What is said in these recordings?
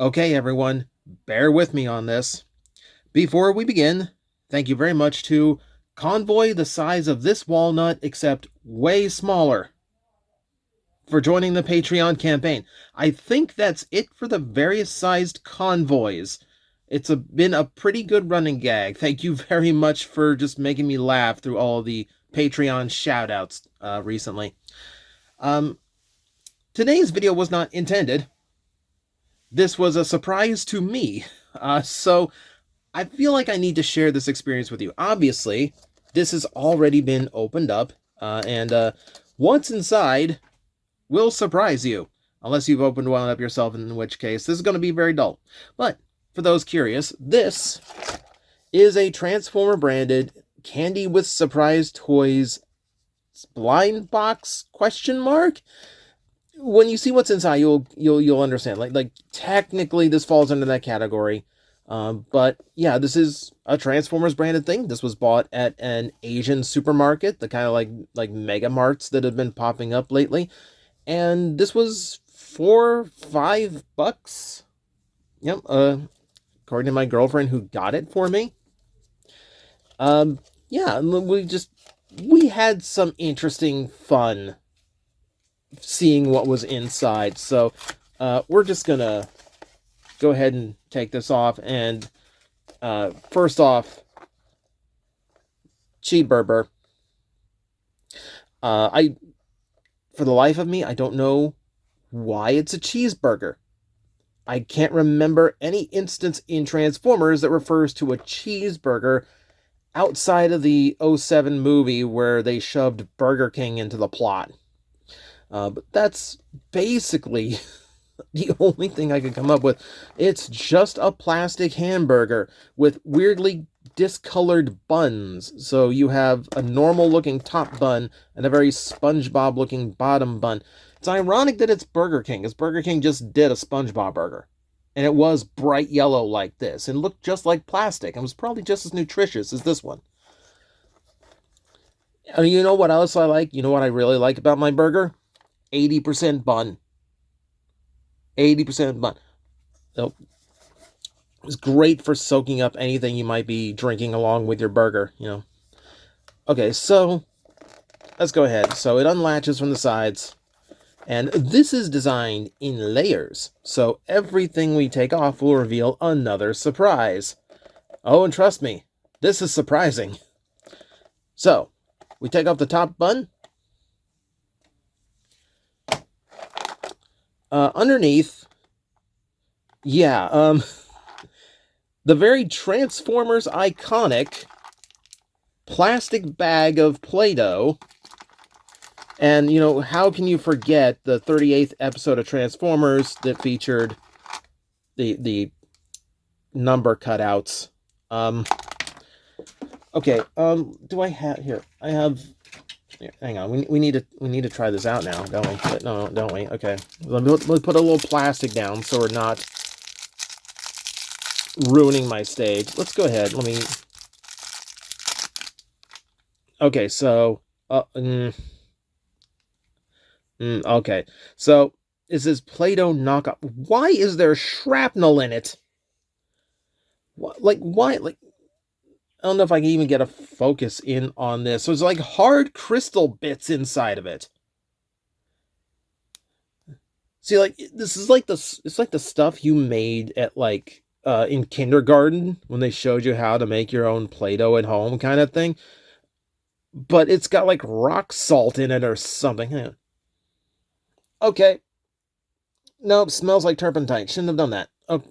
Okay, everyone, bear with me on this. Before we begin, thank you very much to Convoy the size of this walnut, except way smaller, for joining the Patreon campaign. I think that's it for the various sized convoys. Been a pretty good running gag. Thank you very much for just making me laugh through all the Patreon shoutouts recently. Um, Today's video was not intended. This was a surprise to me. So I feel like I need to share this experience with you. Obviously, this has already been opened up, and once inside, will surprise you. Unless you've opened one up yourself, in which case, this is going to be very dull. But for those curious, this is a Transformer branded Candy with Surprise Toys blind box question mark. When you see what's inside, you'll understand. Like technically, this falls under that category. But yeah, this is a Transformers branded thing. This was bought at an Asian supermarket, the kind of like Mega Marts that have been popping up lately. And this was $4-5. Yep. According to my girlfriend who got it for me. Yeah, we had some interesting fun seeing what was inside. So, we're just gonna go ahead and take this off. And first off, Burbur. For the life of me, I don't know why it's a cheeseburger. I can't remember any instance in Transformers that refers to a cheeseburger outside of the '07 movie where they shoved Burger King into the plot. But that's basically the only thing I could come up with. It's just a plastic hamburger with weirdly discolored buns. So you have a normal looking top bun and a very SpongeBob looking bottom bun. It's ironic that it's Burger King, because Burger King just did a SpongeBob burger. And it was bright yellow like this and looked just like plastic and was probably just as nutritious as this one. And you know what else I like? You know what I really like about my burger? 80% bun. 80% bun. So, it's great for soaking up anything you might be drinking along with your burger, you know. Okay, so let's go ahead. So it unlatches from the sides. And this is designed in layers. So everything we take off will reveal another surprise. Oh, and trust me, this is surprising. So, we take off the top bun. Underneath, yeah, the very Transformers iconic plastic bag of Play-Doh. And, you know, how can you forget the 38th episode of Transformers that featured the number cutouts? Okay, do I have, here, I have, here, hang on, we need to try this out now, don't we? No, don't we? Okay, let me put a little plastic down so we're not ruining my stage. Let's go ahead, okay, so, okay, so this is Play-Doh knockoff. Why is there shrapnel in it? Why? Like, I don't know if I can even get a focus in on this. So it's like hard crystal bits inside of it. See, like, this is like it's like the stuff you made at, like, in kindergarten when they showed you how to make your own Play-Doh at home kind of thing. But it's got, like, rock salt in it or something. Hang on. Okay. Nope, smells like turpentine. Shouldn't have done that. Okay.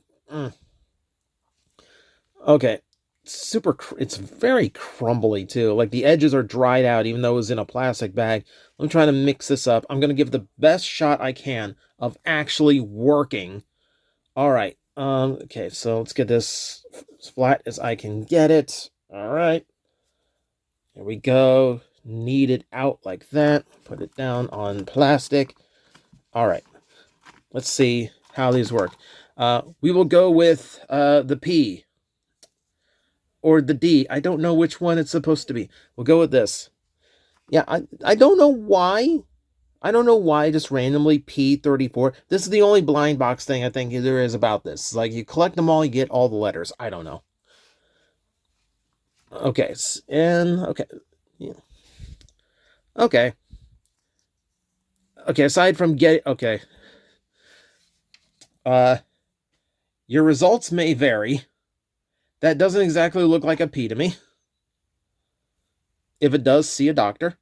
Okay. It's very crumbly too. Like, the edges are dried out even though it was in a plastic bag. I'm trying to mix this up. I'm going to give the best shot I can of actually working. All right. Okay, so let's get this as flat as I can get it. All right. Here we go. Knead it out like that. Put it down on plastic. All right. Let's see how these work. We will go with the P or the D. I don't know which one it's supposed to be. We'll go with this. Yeah, I don't know why I don't know why just randomly P34. This is the only blind box thing I think there is about this. Like, you collect them all, you get all the letters. I don't know. Okay, and okay. Yeah. Okay. Okay, aside from okay. Your results may vary. That doesn't exactly look like a P to me. If it does, see a doctor.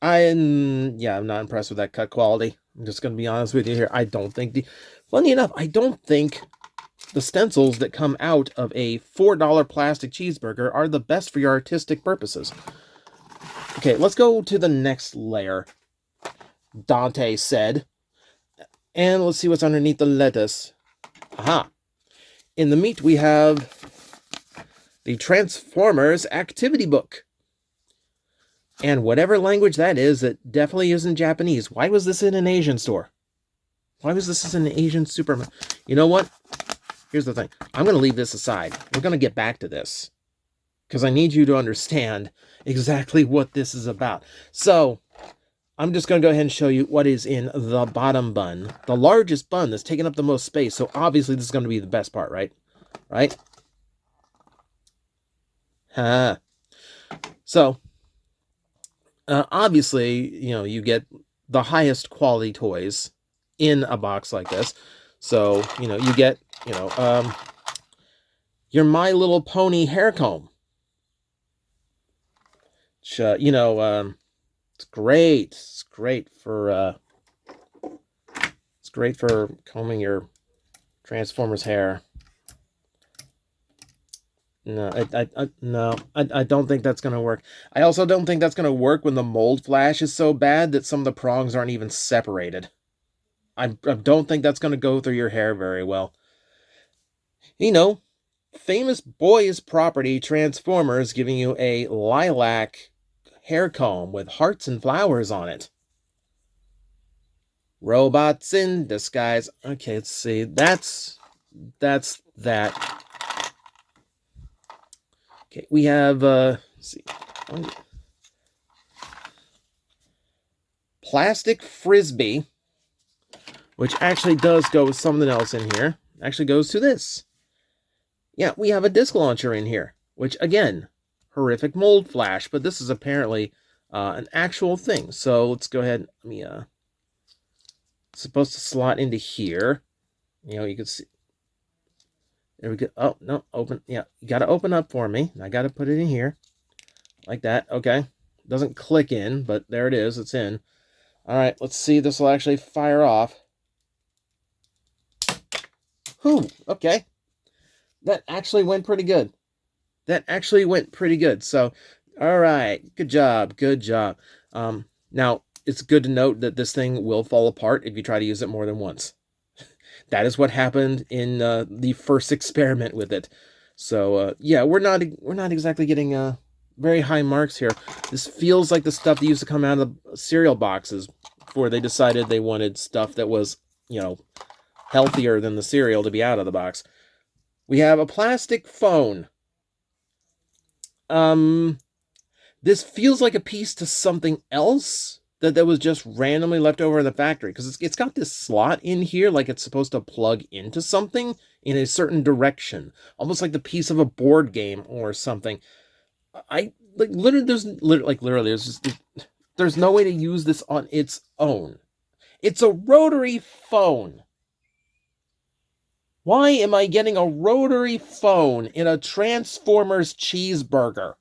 I'm not impressed with that cut quality. I'm just going to be honest with you here. I don't think funny enough, I don't think the stencils that come out of a $4 plastic cheeseburger are the best for your artistic purposes. Okay, let's go to the next layer, Dante said. And let's see what's underneath the lettuce. Aha. In the meat, we have the Transformers activity book. And whatever language that is, it definitely isn't Japanese. Why was this in an Asian store? Why was this in an Asian supermarket? You know what? Here's the thing. I'm going to leave this aside. We're going to get back to this, because I need you to understand exactly what this is about. So, I'm just going to go ahead and show you what is in the bottom bun. The largest bun that's taking up the most space. So, obviously, this is going to be the best part, right? Right? Huh. So, obviously, you get the highest quality toys in a box like this. So, you get, your My Little Pony hair comb. Which, it's great. It's great for combing your Transformers hair. No, I don't think that's going to work. I also don't think that's going to work when the mold flash is so bad that some of the prongs aren't even separated. I don't think that's going to go through your hair very well. Famous boys property Transformers giving you a lilac hair comb with hearts and flowers on it. Robots in disguise. Okay, let's see. That's that. Okay, we have, let's see. Plastic Frisbee, which actually does go with something else in here. Actually goes to this. Yeah, we have a disc launcher in here, which, again, horrific mold flash, but this is apparently an actual thing. So let's go ahead. Let me, it's supposed to slot into here. You can see. There we go. Oh, no, open. Yeah, you got to open up for me. I got to put it in here. Like that. Okay. Doesn't click in, but there it is. It's in. All right, let's see. This will actually fire off. Whew, okay. That actually went pretty good. So, all right. Good job. Now, it's good to note that this thing will fall apart if you try to use it more than once. That is what happened in the first experiment with it. So, yeah, we're not exactly getting very high marks here. This feels like the stuff that used to come out of the cereal boxes before they decided they wanted stuff that was, healthier than the cereal to be out of the box. We have a plastic phone. This feels like a piece to something else that was just randomly left over in the factory, because it's got this slot in here like it's supposed to plug into something in a certain direction, almost like the piece of a board game or something. There's no way to use this on its own. It's a rotary phone. Why am I getting a rotary phone in a Transformers cheeseburger?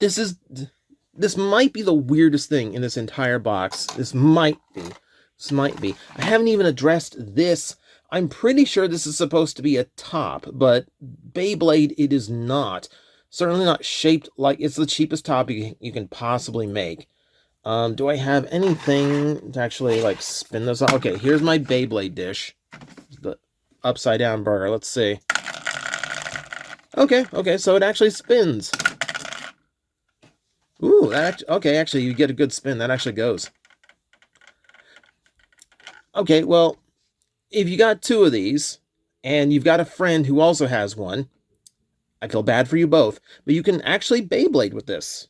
This might be the weirdest thing in this entire box. This might be. I haven't even addressed this. I'm pretty sure this is supposed to be a top, but Beyblade, it is not. Certainly not shaped like it's the cheapest top you can possibly make. Do I have anything to actually, spin this on? Okay, here's my Beyblade dish. The upside down burger. Let's see. Okay, so it actually spins. Ooh, okay, actually, you get a good spin. That actually goes. Okay, well, if you got two of these, and you've got a friend who also has one, I feel bad for you both, but you can actually Beyblade with this.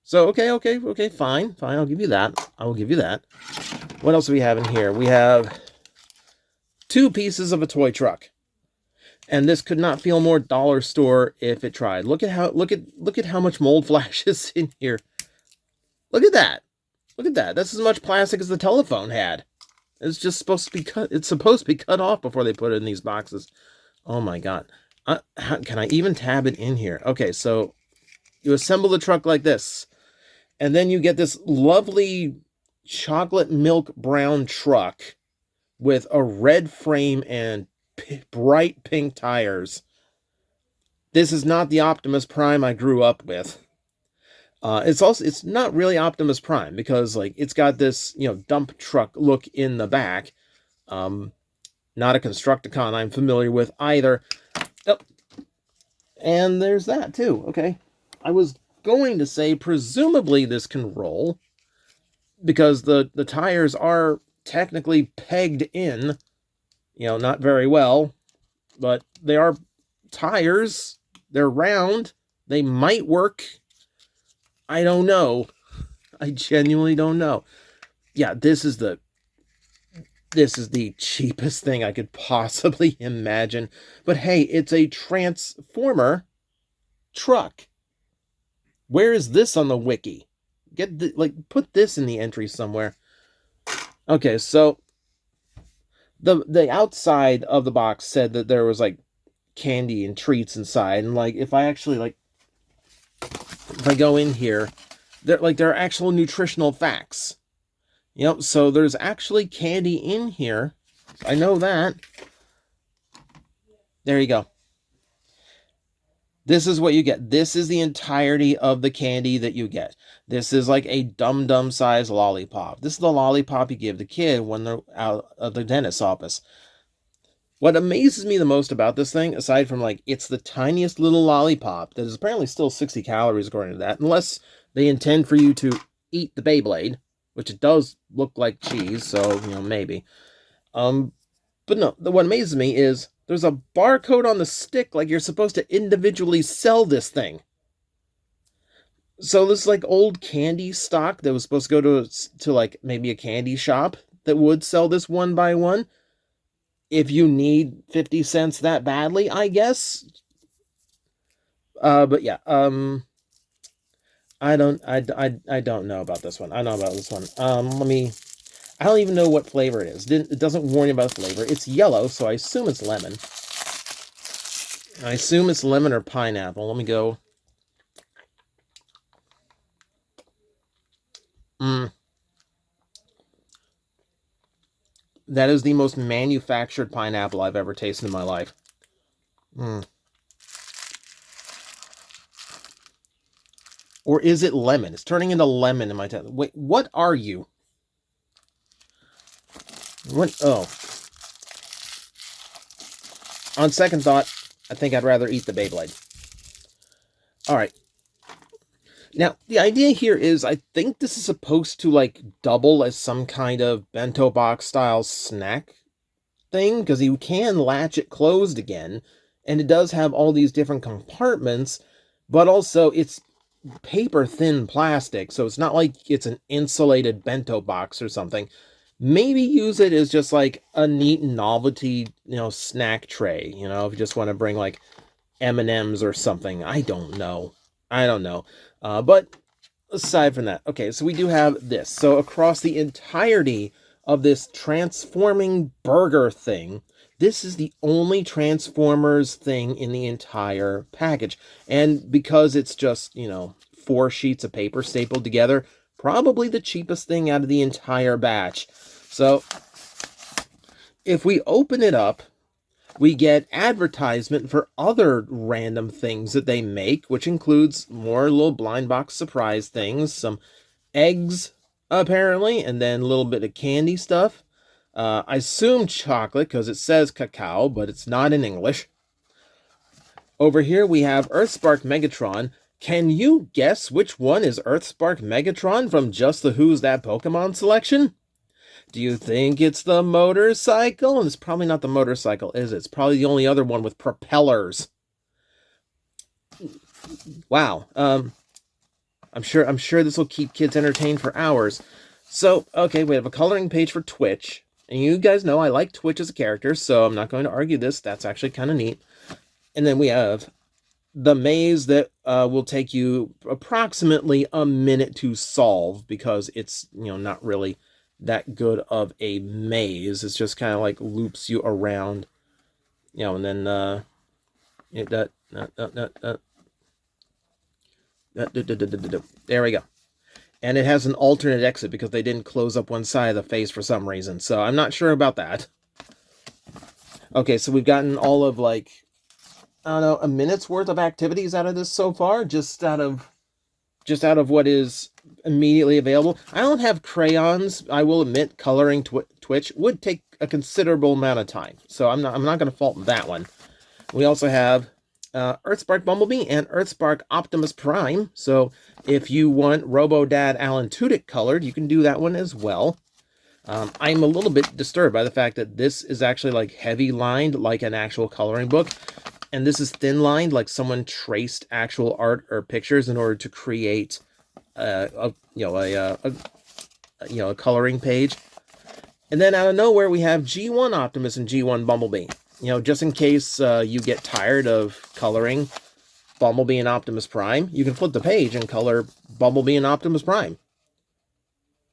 So, okay, fine, I'll give you that. I will give you that. What else do we have in here? We have 2 pieces of a toy truck. And this could not feel more dollar store if it tried. Look at how much mold flash is in here. Look at that. Look at that. That's as much plastic as the telephone had. It's just supposed to be cut. It's supposed to be cut off before they put it in these boxes. Oh my god. Can I even tab it in here? Okay, so you assemble the truck like this. And then you get this lovely chocolate milk brown truck with a red frame and bright pink tires. This is not the Optimus Prime I grew up with. It's not really Optimus Prime because like it's got this, dump truck look in the back. Not a Constructicon I'm familiar with either. Oh, and there's that too. Okay. I was going to say presumably this can roll because the tires are technically pegged in, not very well, but they are tires. They're round. They might work. I don't know. I genuinely don't know. Yeah, this is the cheapest thing I could possibly imagine. But hey, it's a Transformer truck. Where is this on the wiki? Put this in the entry somewhere. Okay, so the outside of the box said that there was like candy and treats inside, and like if I go in here, there are actual nutritional facts. Yep, so there's actually candy in here. I know that. There you go. This is what you get. This is the entirety of the candy that you get. This is like a dum-dum size lollipop. This is the lollipop you give the kid when they're out of the dentist's office. What amazes me the most about this thing, aside from like it's the tiniest little lollipop that is apparently still 60 calories according to that, unless they intend for you to eat the Beyblade, which it does look like cheese, so maybe. But no, what amazes me is there's a barcode on the stick like you're supposed to individually sell this thing. So this is like old candy stock that was supposed to go to like maybe a candy shop that would sell this one by one. If you need 50 cents that badly, I guess. But yeah, I don't know about this one. I know about this one. I don't even know what flavor it is. It doesn't warn you about the flavor. It's yellow, so I assume it's lemon. I assume it's lemon or pineapple. Let me go. That is the most manufactured pineapple I've ever tasted in my life. Or is it lemon? It's turning into lemon in my tongue. Wait, what are you? What? Oh. On second thought, I think I'd rather eat the Beyblade. Alright. Now, the idea here is I think this is supposed to, like, double as some kind of bento box style snack thing, because you can latch it closed again, and it does have all these different compartments, but also it's paper thin plastic, so it's not like it's an insulated bento box or something. Maybe use it as just like a neat novelty, snack tray, if you just want to bring like M&Ms or something. I don't know. But aside from that, okay, so we do have this. So across the entirety of this transforming burger thing, this is the only Transformers thing in the entire package. And because it's just, 4 sheets of paper stapled together, probably the cheapest thing out of the entire batch. So if we open it up, we get advertisement for other random things that they make, which includes more little blind box surprise things, some eggs, apparently, and then a little bit of candy stuff. I assume chocolate, because it says cacao, but it's not in English. Over here, we have Earthspark Megatron. Can you guess which one is Earthspark Megatron from Just the Who's That Pokemon selection? Do you think it's the motorcycle? And it's probably not the motorcycle, is it? It's probably the only other one with propellers. Wow. I'm sure this will keep kids entertained for hours. So, okay, we have a coloring page for Twitch. And you guys know I like Twitch as a character, so I'm not going to argue this. That's actually kind of neat. And then we have the maze that will take you approximately a minute to solve, because it's, not really that good of a maze. It's just kind of like loops you around, and then there we go. And it has an alternate exit because they didn't close up one side of the face for some reason. So I'm not sure about that. Okay, so we've gotten all of, like, I don't know, a minute's worth of activities out of this so far, just out of what is immediately available. I don't have crayons. I will admit, coloring Twitch would take a considerable amount of time, so I'm not going to fault that one. We also have Earthspark Bumblebee and Earthspark Optimus Prime. So if you want Robo-Dad Alan Tudyk colored, you can do that one as well. I'm a little bit disturbed by the fact that this is actually like heavy lined like an actual coloring book, and this is thin lined like someone traced actual art or pictures in order to create a coloring page. And then out of nowhere we have G1 Optimus and G1 Bumblebee. Just in case you get tired of coloring Bumblebee and Optimus Prime, you can flip the page and color Bumblebee and Optimus Prime.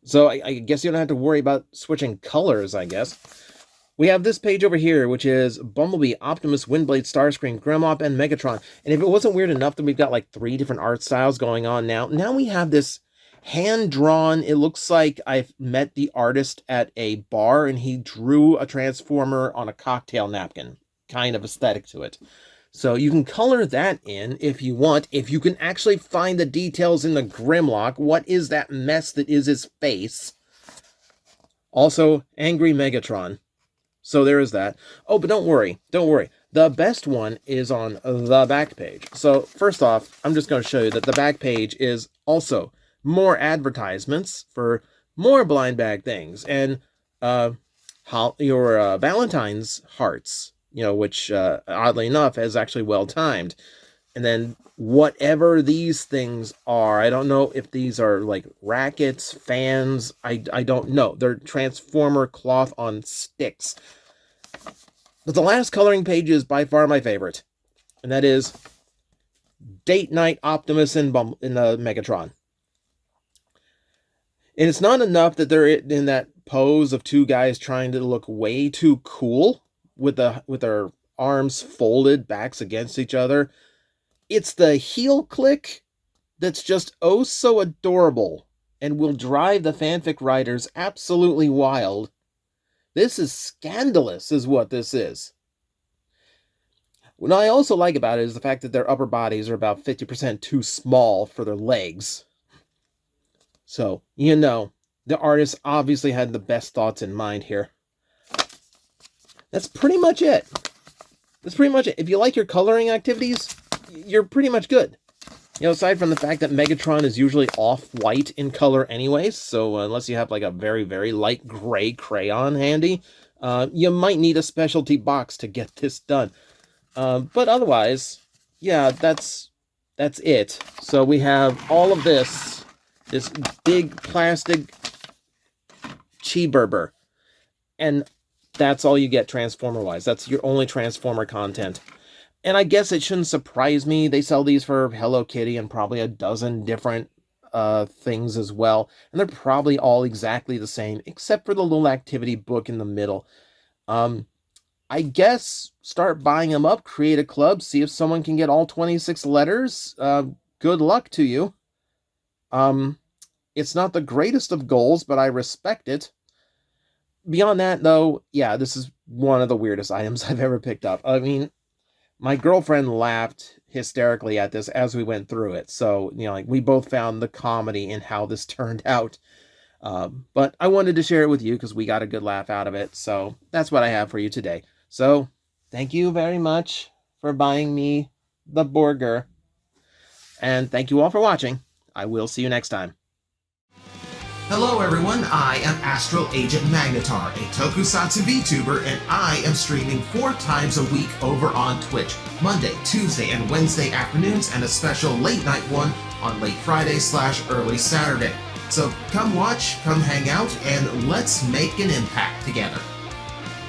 So I guess you don't have to worry about switching colors, I guess. We have this page over here, which is Bumblebee, Optimus, Windblade, Starscream, Grimop, and Megatron. And if it wasn't weird enough that we've got like 3 different art styles going on now we have this hand-drawn, it looks like I've met the artist at a bar and he drew a Transformer on a cocktail napkin kind of aesthetic to it. So you can color that in if you want, if you can actually find the details in the Grimlock. What is that mess that is his face? Also, Angry Megatron. So there is that. Oh, but don't worry. The best one is on the back page. So first off, I'm just going to show you that the back page is also more advertisements for more blind bag things. And your Valentine's hearts, which oddly enough is actually well timed. And then whatever these things are, I don't know if these are like rackets, fans, I don't know. They're Transformer cloth on sticks. But the last coloring page is by far my favorite, and that is Date Night Optimus in Megatron. And it's not enough that they're in that pose of 2 guys trying to look way too cool with their arms folded, backs against each other. It's the heel click that's just oh so adorable and will drive the fanfic writers absolutely wild. This is scandalous, is what this is. What I also like about it is the fact that their upper bodies are about 50% too small for their legs. So, the artist obviously had the best thoughts in mind here. That's pretty much it. If you like your coloring activities, you're pretty much good. Aside from the fact that Megatron is usually off-white in color anyways, so unless you have like a very, very light gray crayon handy, you might need a specialty box to get this done. But otherwise, yeah, that's it. So we have all of this big plastic Burbur, and that's all you get Transformer-wise. That's your only Transformer content. And I guess it shouldn't surprise me. They sell these for Hello Kitty and probably a dozen different things as well. And they're probably all exactly the same, except for the little activity book in the middle. I guess start buying them up, create a club, see if someone can get all 26 letters. Good luck to you. It's not the greatest of goals, but I respect it. Beyond that, though, yeah, this is one of the weirdest items I've ever picked up. I mean, my girlfriend laughed hysterically at this as we went through it. So, we both found the comedy in how this turned out. But I wanted to share it with you because we got a good laugh out of it. So that's what I have for you today. So thank you very much for buying me the burger. And thank you all for watching. I will see you next time. Hello everyone, I am Astral Agent Magnetar, a Tokusatsu VTuber, and I am streaming 4 times a week over on Twitch, Monday, Tuesday, and Wednesday afternoons, and a special late night one on late Friday/early Saturday. So come watch, come hang out, and let's make an impact together.